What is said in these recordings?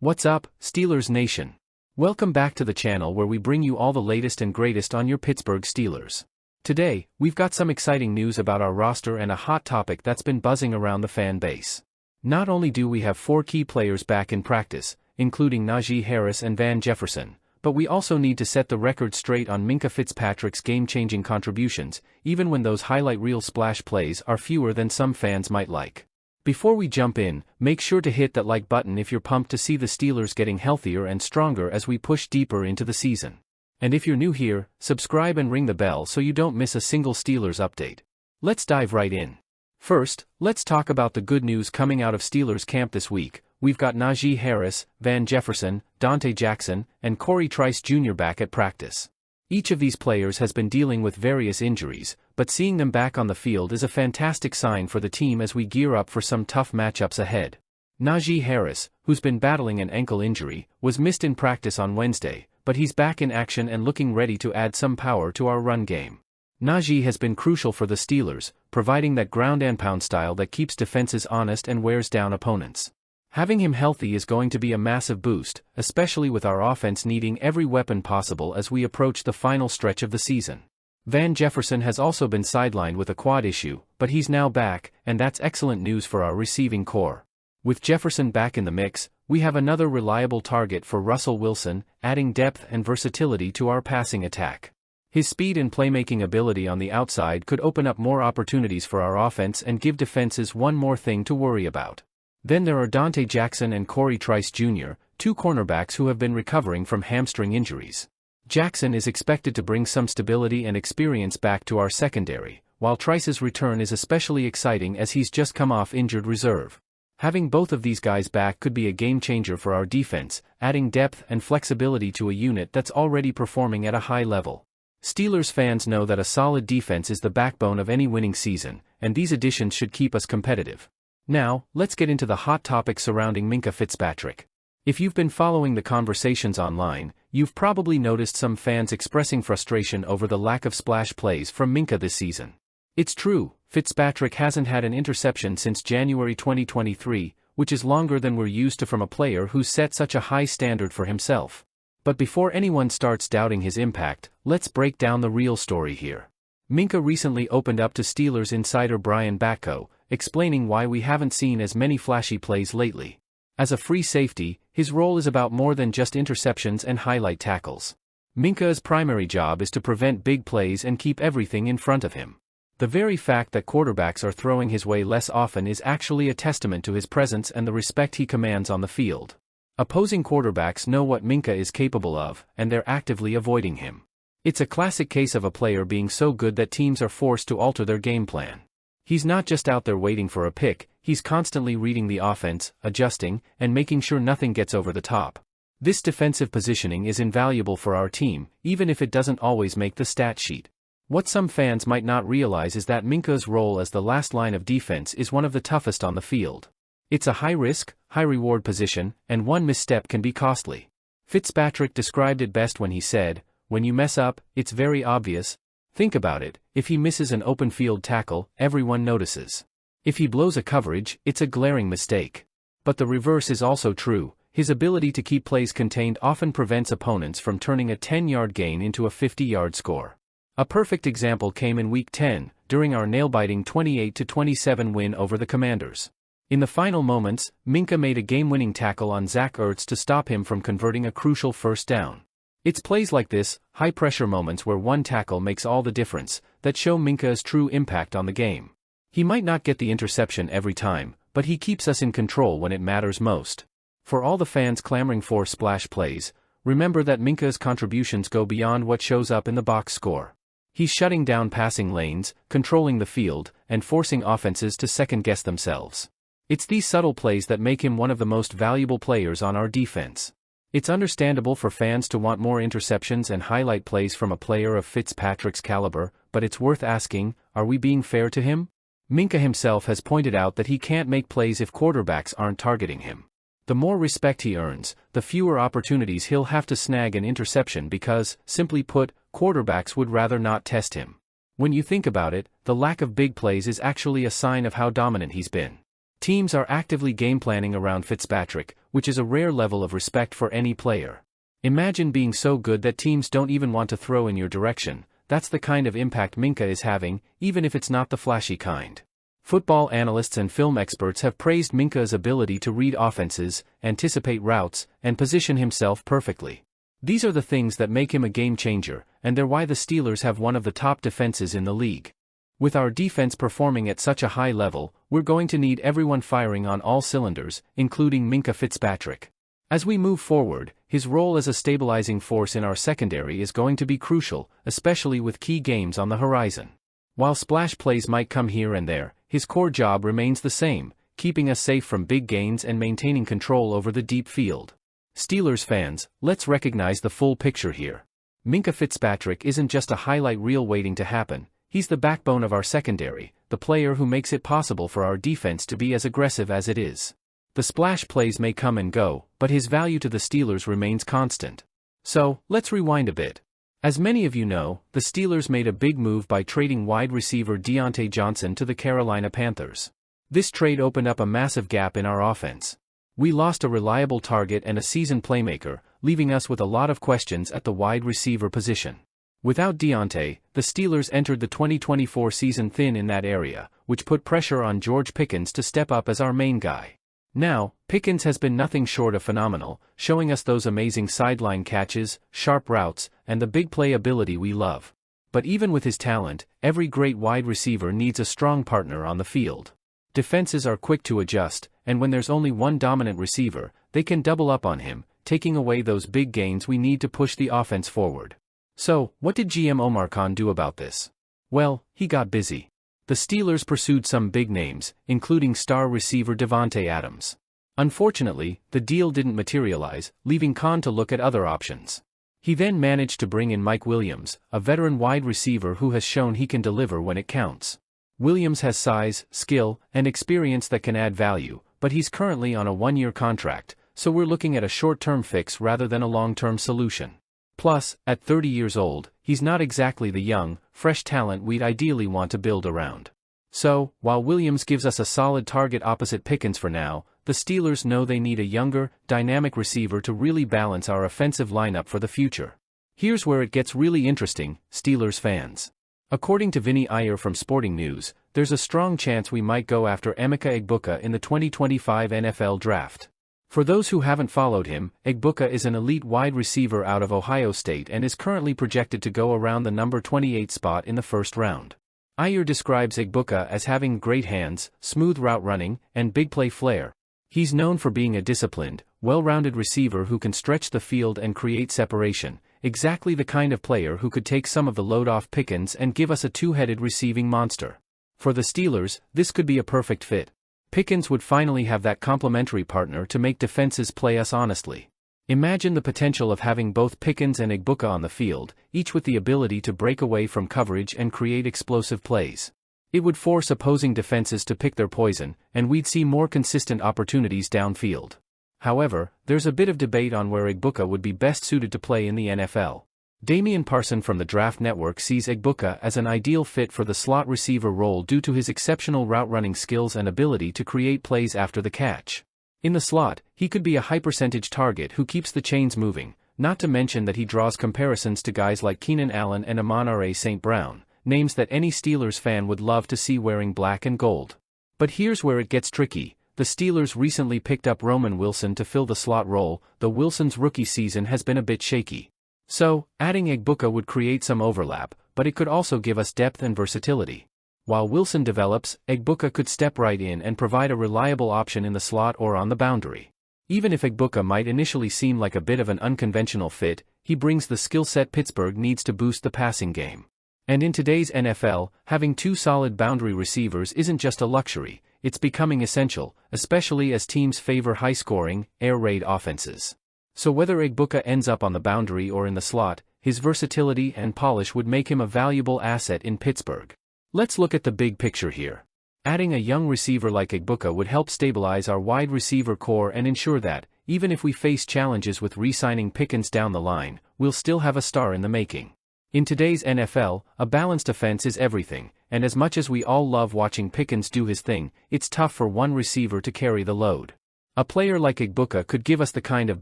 What's up, Steelers Nation? Welcome back to the channel where we bring you all the latest and greatest on your Pittsburgh Steelers. Today, we've got some exciting news about our roster and a hot topic that's been buzzing around the fan base. Not only do we have 4 key players back in practice, including Najee Harris and Van Jefferson, but we also need to set the record straight on Minkah Fitzpatrick's game-changing contributions, even when those highlight reel splash plays are fewer than some fans might like. Before we jump in, make sure to hit that like button if you're pumped to see the Steelers getting healthier and stronger as we push deeper into the season. And if you're new here, subscribe and ring the bell so you don't miss a single Steelers update. Let's dive right in. First, let's talk about the good news coming out of Steelers camp this week. We've got Najee Harris, Van Jefferson, Dante Jackson, and Corey Trice Jr. back at practice. Each of these players has been dealing with various injuries, but seeing them back on the field is a fantastic sign for the team as we gear up for some tough matchups ahead. Najee Harris, who's been battling an ankle injury, was missed in practice on Wednesday, but he's back in action and looking ready to add some power to our run game. Najee has been crucial for the Steelers, providing that ground and pound style that keeps defenses honest and wears down opponents. Having him healthy is going to be a massive boost, especially with our offense needing every weapon possible as we approach the final stretch of the season. Van Jefferson has also been sidelined with a quad issue, but he's now back, and that's excellent news for our receiving core. With Jefferson back in the mix, we have another reliable target for Russell Wilson, adding depth and versatility to our passing attack. His speed and playmaking ability on the outside could open up more opportunities for our offense and give defenses one more thing to worry about. Then there are Dante Jackson and Corey Trice Jr., 2 cornerbacks who have been recovering from hamstring injuries. Jackson is expected to bring some stability and experience back to our secondary, while Trice's return is especially exciting as he's just come off injured reserve. Having both of these guys back could be a game-changer for our defense, adding depth and flexibility to a unit that's already performing at a high level. Steelers fans know that a solid defense is the backbone of any winning season, and these additions should keep us competitive. Now, let's get into the hot topic surrounding Minkah Fitzpatrick. If you've been following the conversations online, you've probably noticed some fans expressing frustration over the lack of splash plays from Minkah this season. It's true, Fitzpatrick hasn't had an interception since January 2023, which is longer than we're used to from a player who's set such a high standard for himself. But before anyone starts doubting his impact, let's break down the real story here. Minkah recently opened up to Steelers insider Brian Batko, explaining why we haven't seen as many flashy plays lately. As a free safety, his role is about more than just interceptions and highlight tackles. Minkah's primary job is to prevent big plays and keep everything in front of him. The very fact that quarterbacks are throwing his way less often is actually a testament to his presence and the respect he commands on the field. Opposing quarterbacks know what Minkah is capable of, and they're actively avoiding him. It's a classic case of a player being so good that teams are forced to alter their game plan. He's not just out there waiting for a pick, he's constantly reading the offense, adjusting, and making sure nothing gets over the top. This defensive positioning is invaluable for our team, even if it doesn't always make the stat sheet. What some fans might not realize is that Minkah's role as the last line of defense is one of the toughest on the field. It's a high-risk, high-reward position, and one misstep can be costly. Fitzpatrick described it best when he said, "When you mess up, it's very obvious." Think about it, if he misses an open field tackle, everyone notices. If he blows a coverage, it's a glaring mistake. But the reverse is also true, his ability to keep plays contained often prevents opponents from turning a 10-yard gain into a 50-yard score. A perfect example came in Week 10, during our nail-biting 28-27 win over the Commanders. In the final moments, Minkah made a game-winning tackle on Zach Ertz to stop him from converting a crucial first down. It's plays like this, high-pressure moments where one tackle makes all the difference, that show Minkah's true impact on the game. He might not get the interception every time, but he keeps us in control when it matters most. For all the fans clamoring for splash plays, remember that Minkah's contributions go beyond what shows up in the box score. He's shutting down passing lanes, controlling the field, and forcing offenses to second-guess themselves. It's these subtle plays that make him one of the most valuable players on our defense. It's understandable for fans to want more interceptions and highlight plays from a player of Fitzpatrick's caliber, but it's worth asking, are we being fair to him? Minkah himself has pointed out that he can't make plays if quarterbacks aren't targeting him. The more respect he earns, the fewer opportunities he'll have to snag an interception because, simply put, quarterbacks would rather not test him. When you think about it, the lack of big plays is actually a sign of how dominant he's been. Teams are actively game planning around Fitzpatrick, which is a rare level of respect for any player. Imagine being so good that teams don't even want to throw in your direction. That's the kind of impact Minkah is having, even if it's not the flashy kind. Football analysts and film experts have praised Minkah's ability to read offenses, anticipate routes, and position himself perfectly. These are the things that make him a game changer, and they're why the Steelers have one of the top defenses in the league. With our defense performing at such a high level, we're going to need everyone firing on all cylinders, including Minkah Fitzpatrick. As we move forward, his role as a stabilizing force in our secondary is going to be crucial, especially with key games on the horizon. While splash plays might come here and there, his core job remains the same, keeping us safe from big gains and maintaining control over the deep field. Steelers fans, let's recognize the full picture here. Minkah Fitzpatrick isn't just a highlight reel waiting to happen. He's the backbone of our secondary, the player who makes it possible for our defense to be as aggressive as it is. The splash plays may come and go, but his value to the Steelers remains constant. So, let's rewind a bit. As many of you know, the Steelers made a big move by trading wide receiver Deontay Johnson to the Carolina Panthers. This trade opened up a massive gap in our offense. We lost a reliable target and a seasoned playmaker, leaving us with a lot of questions at the wide receiver position. Without Deontay, the Steelers entered the 2024 season thin in that area, which put pressure on George Pickens to step up as our main guy. Now, Pickens has been nothing short of phenomenal, showing us those amazing sideline catches, sharp routes, and the big play ability we love. But even with his talent, every great wide receiver needs a strong partner on the field. Defenses are quick to adjust, and when there's only one dominant receiver, they can double up on him, taking away those big gains we need to push the offense forward. So, what did GM Omar Khan do about this? Well, he got busy. The Steelers pursued some big names, including star receiver Davante Adams. Unfortunately, the deal didn't materialize, leaving Khan to look at other options. He then managed to bring in Mike Williams, a veteran wide receiver who has shown he can deliver when it counts. Williams has size, skill, and experience that can add value, but he's currently on a one-year contract, so we're looking at a short-term fix rather than a long-term solution. Plus, at 30 years old, he's not exactly the young, fresh talent we'd ideally want to build around. So, while Williams gives us a solid target opposite Pickens for now, the Steelers know they need a younger, dynamic receiver to really balance our offensive lineup for the future. Here's where it gets really interesting, Steelers fans. According to Vinny Iyer from Sporting News, there's a strong chance we might go after Emeka Egbuka in the 2025 NFL Draft. For those who haven't followed him, Egbuka is an elite wide receiver out of Ohio State and is currently projected to go around the number 28 spot in the first round. Iyer describes Egbuka as having great hands, smooth route running, and big play flair. He's known for being a disciplined, well-rounded receiver who can stretch the field and create separation, exactly the kind of player who could take some of the load off Pickens and give us a two-headed receiving monster. For the Steelers, this could be a perfect fit. Pickens would finally have that complementary partner to make defenses play us honestly. Imagine the potential of having both Pickens and Egbuka on the field, each with the ability to break away from coverage and create explosive plays. It would force opposing defenses to pick their poison, and we'd see more consistent opportunities downfield. However, there's a bit of debate on where Egbuka would be best suited to play in the NFL. Damian Parson from the Draft Network sees Egbuka as an ideal fit for the slot receiver role due to his exceptional route-running skills and ability to create plays after the catch. In the slot, he could be a high-percentage target who keeps the chains moving, not to mention that he draws comparisons to guys like Keenan Allen and Amon-Ra St. Brown, names that any Steelers fan would love to see wearing black and gold. But here's where it gets tricky. The Steelers recently picked up Roman Wilson to fill the slot role, though Wilson's rookie season has been a bit shaky. So, adding Egbuka would create some overlap, but it could also give us depth and versatility. While Wilson develops, Egbuka could step right in and provide a reliable option in the slot or on the boundary. Even if Egbuka might initially seem like a bit of an unconventional fit, he brings the skill set Pittsburgh needs to boost the passing game. And in today's NFL, having two solid boundary receivers isn't just a luxury, it's becoming essential, especially as teams favor high-scoring, air raid offenses. So whether Egbuka ends up on the boundary or in the slot, his versatility and polish would make him a valuable asset in Pittsburgh. Let's look at the big picture here. Adding a young receiver like Egbuka would help stabilize our wide receiver core and ensure that, even if we face challenges with re-signing Pickens down the line, we'll still have a star in the making. In today's NFL, a balanced offense is everything, and as much as we all love watching Pickens do his thing, it's tough for one receiver to carry the load. A player like Igbuka could give us the kind of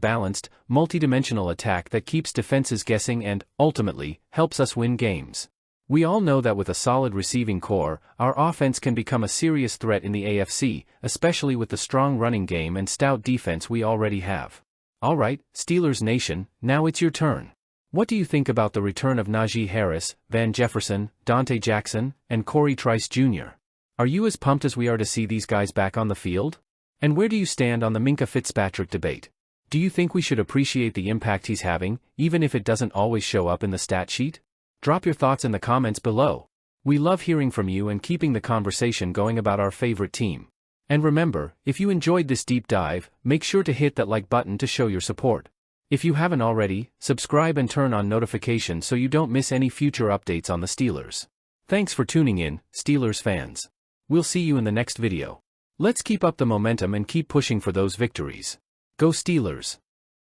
balanced, multidimensional attack that keeps defenses guessing and, ultimately, helps us win games. We all know that with a solid receiving core, our offense can become a serious threat in the AFC, especially with the strong running game and stout defense we already have. Alright, Steelers Nation, now it's your turn. What do you think about the return of Najee Harris, Van Jefferson, Dante Jackson, and Corey Trice Jr.? Are you as pumped as we are to see these guys back on the field? And where do you stand on the Minkah Fitzpatrick debate? Do you think we should appreciate the impact he's having, even if it doesn't always show up in the stat sheet? Drop your thoughts in the comments below. We love hearing from you and keeping the conversation going about our favorite team. And remember, if you enjoyed this deep dive, make sure to hit that like button to show your support. If you haven't already, subscribe and turn on notifications so you don't miss any future updates on the Steelers. Thanks for tuning in, Steelers fans. We'll see you in the next video. Let's keep up the momentum and keep pushing for those victories. Go Steelers!